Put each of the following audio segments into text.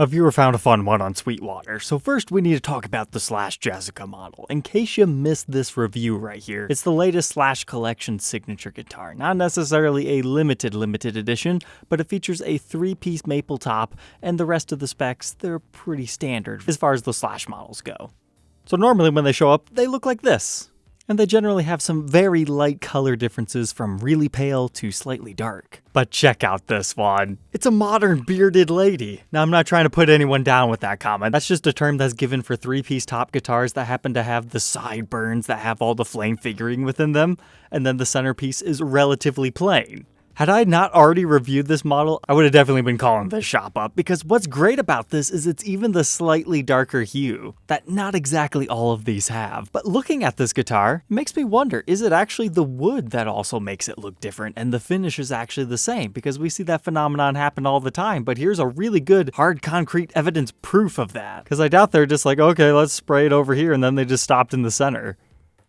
A viewer found a fun one on Sweetwater, so first we need to talk about the Slash Jessica model. In case you missed this review right here, it's the latest Slash Collection signature guitar. Not necessarily a limited edition, but it features a 3-piece maple top, and the rest of the specs, they're pretty standard as far as the Slash models go. So normally when they show up, they look like this. And they generally have some very light color differences from really pale to slightly dark. But check out this one. It's a modern bearded lady. Now, I'm not trying to put anyone down with that comment. That's just a term that's given for 3-piece top guitars that happen to have the sideburns that have all the flame figuring within them, and then the centerpiece is relatively plain. Had I not already reviewed this model, I would have definitely been calling this shop up, because what's great about this is it's even the slightly darker hue that not exactly all of these have. But looking at this guitar, it makes me wonder, is it actually the wood that also makes it look different and the finish is actually the same? Because we see that phenomenon happen all the time, but here's a really good hard concrete evidence proof of that. Because I doubt they're just like, okay, let's spray it over here, and then they just stopped in the center.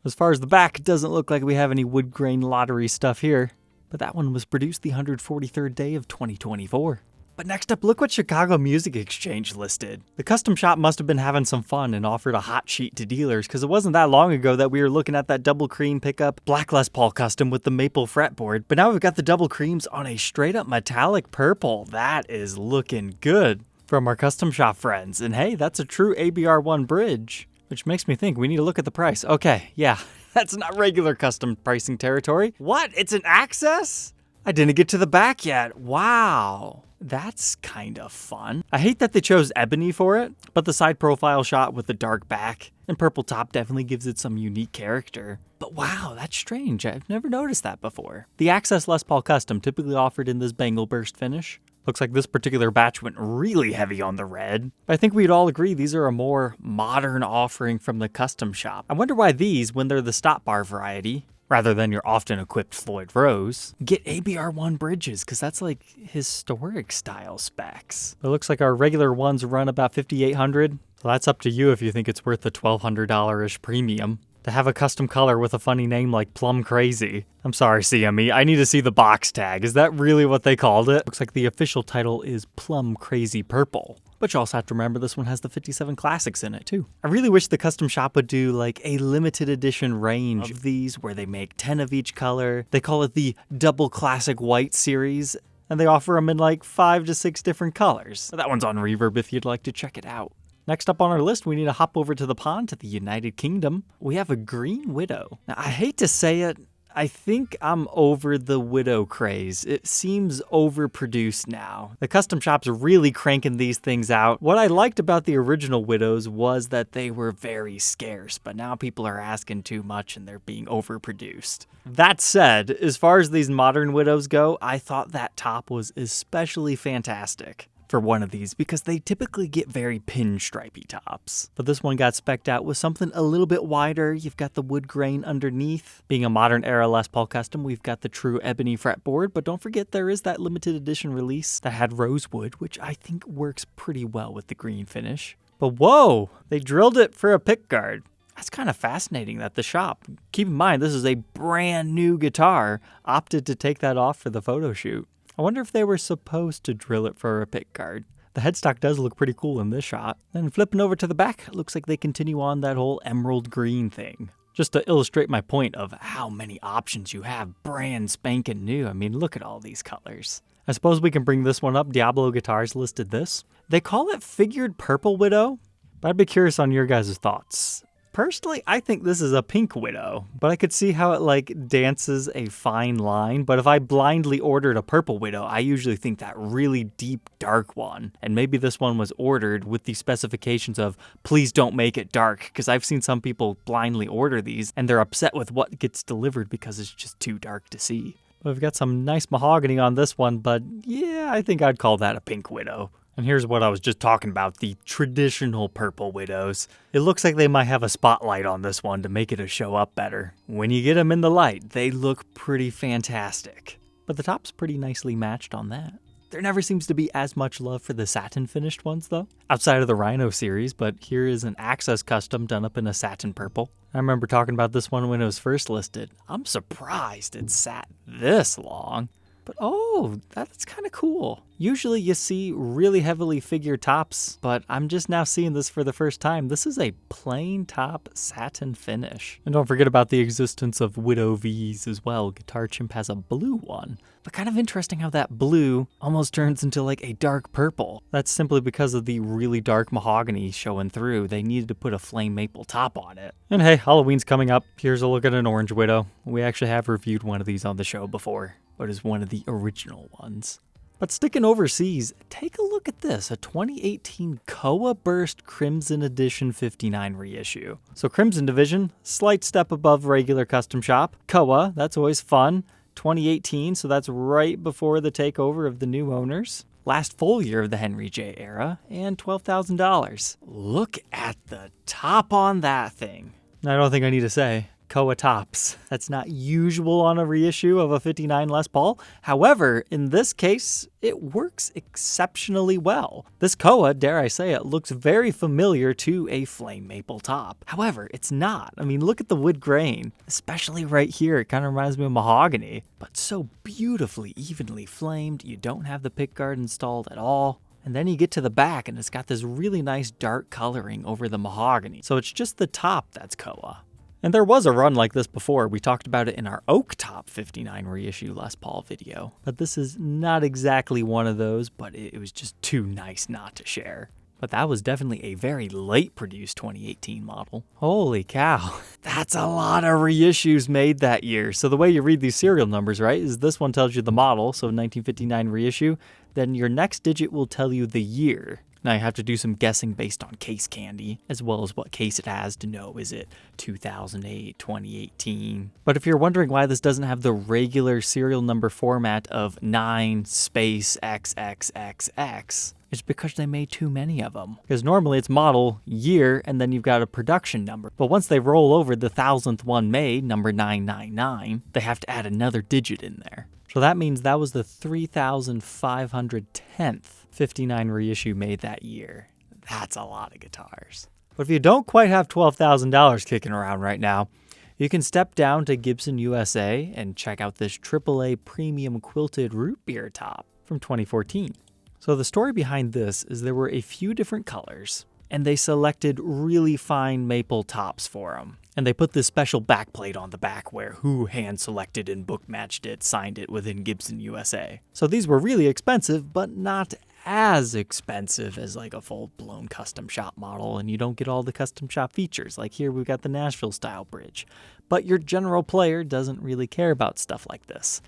As far as the back, it doesn't look like we have any wood grain lottery stuff here. But that one was produced the 143rd day of 2024. But next up, look what Chicago Music Exchange listed. The custom shop must have been having some fun and offered a hot sheet to dealers, because it wasn't that long ago that we were looking at that double cream pickup black Les Paul custom with the maple fretboard, but now we've got the double creams on a straight up metallic purple. That is looking good from our custom shop friends. And hey, that's a true ABR1 bridge, which makes me think we need to look at the price. Okay, yeah. That's not regular custom pricing territory. What? It's an Axcess? I didn't get to the back yet. Wow. That's kind of fun. I hate that they chose ebony for it, but the side profile shot with the dark back and purple top definitely gives it some unique character. But wow, that's strange. I've never noticed that before. The Axcess Les Paul Custom typically offered in this Bangle Burst finish. Looks like this particular batch went really heavy on the red. But I think we'd all agree these are a more modern offering from the custom shop. I wonder why these, when they're the stop bar variety, rather than your often equipped Floyd Rose, get ABR1 bridges, because that's like historic style specs. It looks like our regular ones run about $5,800. So that's up to you if you think it's worth the $1,200-ish premium. To have a custom color with a funny name like Plum Crazy. I'm sorry, CME, I need to see the box tag. Is that really what they called it? Looks like the official title is Plum Crazy Purple. But you also have to remember this one has the 57 classics in it too. I really wish the custom shop would do like a limited edition range of these where they make 10 of each color. They call it the Double Classic White series, and they offer them in like 5 to 6 different colors. But that one's on Reverb if you'd like to check it out. Next up on our list, we need to hop over to the pond to the United Kingdom. We have a Green Widow. Now, I hate to say it, I think I'm over the Widow craze. It seems overproduced now. The custom shop's really cranking these things out. What I liked about the original Widows was that they were very scarce, but now people are asking too much and they're being overproduced. That said, as far as these modern Widows go, I thought that top was especially fantastic for one of these, because they typically get very pinstripey tops. But this one got specced out with something a little bit wider. You've got the wood grain underneath. Being a modern era Les Paul custom, we've got the true ebony fretboard, but don't forget there is that limited edition release that had rosewood, which I think works pretty well with the green finish. But whoa, they drilled it for a pickguard. That's kind of fascinating that the shop, keep in mind this is a brand new guitar, opted to take that off for the photo shoot. I wonder if they were supposed to drill it for a pickguard. The headstock does look pretty cool in this shot. Then flipping over to the back, it looks like they continue on that whole emerald green thing. Just to illustrate my point of how many options you have, brand spanking new. I mean, look at all these colors. I suppose we can bring this one up. Diablo Guitars listed this. They call it Figured Purple Widow, but I'd be curious on your guys' thoughts. Personally, I think this is a pink Widow, but I could see how it like dances a fine line. But if I blindly ordered a purple Widow, I usually think that really deep dark one. And maybe this one was ordered with the specifications of please don't make it dark, because I've seen some people blindly order these and they're upset with what gets delivered because it's just too dark to see. We've got some nice mahogany on this one, but yeah, I think I'd call that a pink Widow. And here's what I was just talking about, the traditional purple Widows. It looks like they might have a spotlight on this one to make it show up better. When you get them in the light, they look pretty fantastic. But the top's pretty nicely matched on that. There never seems to be as much love for the satin finished ones though, outside of the Rhino series, but here is an Axcess custom done up in a satin purple. I remember talking about this one when it was first listed. I'm surprised it sat this long. But oh, that's kind of cool. Usually you see really heavily figured tops, but I'm just now seeing this for the first time. This is a plain top satin finish. And don't forget about the existence of Widow V's as well. Guitar Chimp has a blue one. But kind of interesting how that blue almost turns into like a dark purple. That's simply because of the really dark mahogany showing through. They needed to put a flame maple top on it. And hey, Halloween's coming up. Here's a look at an orange Widow. We actually have reviewed one of these on the show before, but is one of the original ones. But sticking overseas, take a look at this, a 2018 Koa Burst Crimson Edition 59 reissue. So Crimson Division, slight step above regular custom shop. Koa, that's always fun. 2018, so that's right before the takeover of the new owners. Last full year of the Henry J era, and $12,000. Look at the top on that thing. I don't think I need to say. Koa tops. That's not usual on a reissue of a 59 Les Paul. However, in this case, it works exceptionally well. This Koa, dare I say it, looks very familiar to a flame maple top. However, it's not. I mean, look at the wood grain, especially right here. It kind of reminds me of mahogany, but so beautifully evenly flamed. You don't have the pickguard installed at all. And then you get to the back and it's got this really nice dark coloring over the mahogany. So it's just the top that's Koa. And there was a run like this before. We talked about it in our Oak Top 59 reissue Les Paul video. But this is not exactly one of those, but it was just too nice not to share. But that was definitely a very late produced 2018 model. Holy cow. That's a lot of reissues made that year. So the way you read these serial numbers, right, is this one tells you the model, so 1959 reissue. Then your next digit will tell you the year. Now you have to do some guessing based on case candy, as well as what case it has to know, is it 2008, 2018? But if you're wondering why this doesn't have the regular serial number format of 9 space XXXX, it's because they made too many of them. Because normally it's model, year, and then you've got a production number. But once they roll over the 1000th one made, number 999, they have to add another digit in there. So that means that was the 3,510th 59 reissue made that year. That's a lot of guitars. But if you don't quite have $12,000 kicking around right now, you can step down to Gibson USA and check out this AAA premium quilted root beer top from 2014. So the story behind this is there were a few different colors, and they selected really fine maple tops for them. And they put this special backplate on the back where who hand-selected and book-matched it, signed it within Gibson USA. So these were really expensive, but not as expensive as like a full-blown custom shop model, and you don't get all the custom shop features. Like here we've got the Nashville-style bridge. But your general player doesn't really care about stuff like this.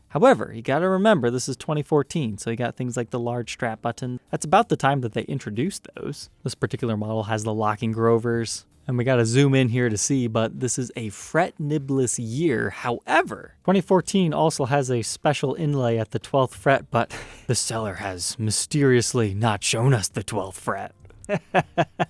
However, you gotta remember this is 2014, so you got things like the large strap button. That's about the time that they introduced those. This particular model has the locking grovers. And we gotta zoom in here to see, but this is a fret nibless year. However, 2014 also has a special inlay at the 12th fret, but the seller has mysteriously not shown us the 12th fret.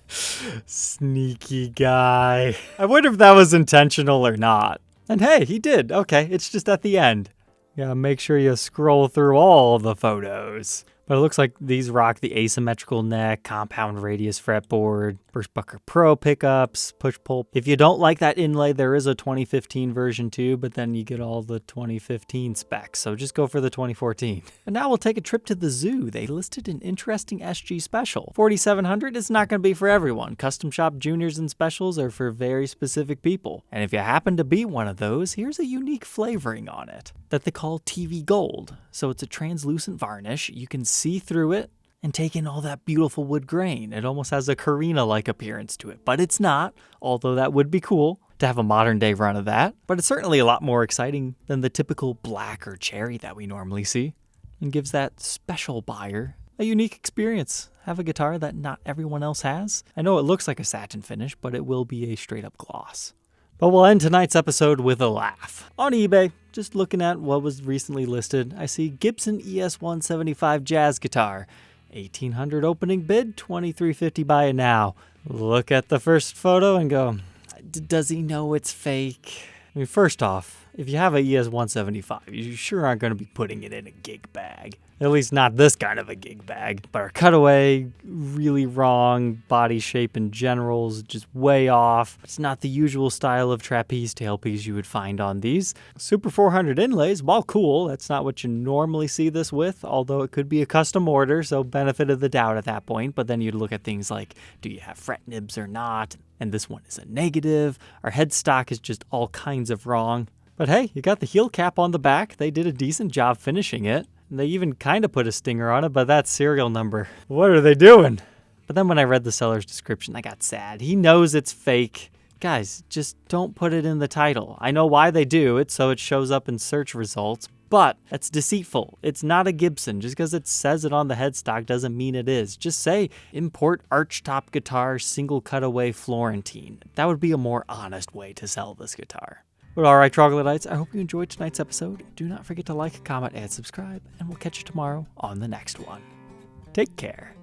Sneaky guy. I wonder if that was intentional or not. And hey, he did. Okay, it's just at the end. Yeah, make sure you scroll through all the photos. But it looks like these rock the asymmetrical neck, compound radius fretboard, Birchbucker Pro pickups, push-pull. If you don't like that inlay, there is a 2015 version too, but then you get all the 2015 specs, so just go for the 2014. And now we'll take a trip to the zoo. They listed an interesting SG special. 4700 is not going to be for everyone. Custom shop juniors and specials are for very specific people. And if you happen to be one of those, here's a unique flavoring on it that they call TV Gold. So it's a translucent varnish. You can see through it and take in all that beautiful wood grain. It almost has a Carina-like appearance to it, but it's not, although that would be cool to have a modern day run of that. But it's certainly a lot more exciting than the typical black or cherry that we normally see, and gives that special buyer a unique experience. Have a guitar that not everyone else has. I know it looks like a satin finish, but it will be a straight up gloss. But we'll end tonight's episode with a laugh. On eBay, just looking at what was recently listed, I see Gibson ES-175 jazz guitar. 1800 opening bid, $2,350 buy it now. Look at the first photo and go, does he know it's fake? I mean, first off, if you have a ES-175, you sure aren't going to be putting it in a gig bag. At least not this kind of a gig bag. But our cutaway, really wrong. Body shape in general is just way off. It's not the usual style of trapeze tailpiece you would find on these. Super 400 inlays, while cool, that's not what you normally see this with, although it could be a custom order, so benefit of the doubt at that point. But then you'd look at things like, do you have fret nibs or not? And this one is a negative. Our headstock is just all kinds of wrong. But hey, you got the heel cap on the back. They did a decent job finishing it. They even kind of put a stinger on it, but that's serial number. What are they doing? But then when I read the seller's description, I got sad. He knows it's fake. Guys, just don't put it in the title. I know why they do it, so it shows up in search results, but that's deceitful. It's not a Gibson. Just because it says it on the headstock doesn't mean it is. Just say, import archtop guitar, single cutaway Florentine. That would be a more honest way to sell this guitar. But alright, Troglodytes, I hope you enjoyed tonight's episode. Do not forget to like, comment, and subscribe, and we'll catch you tomorrow on the next one. Take care.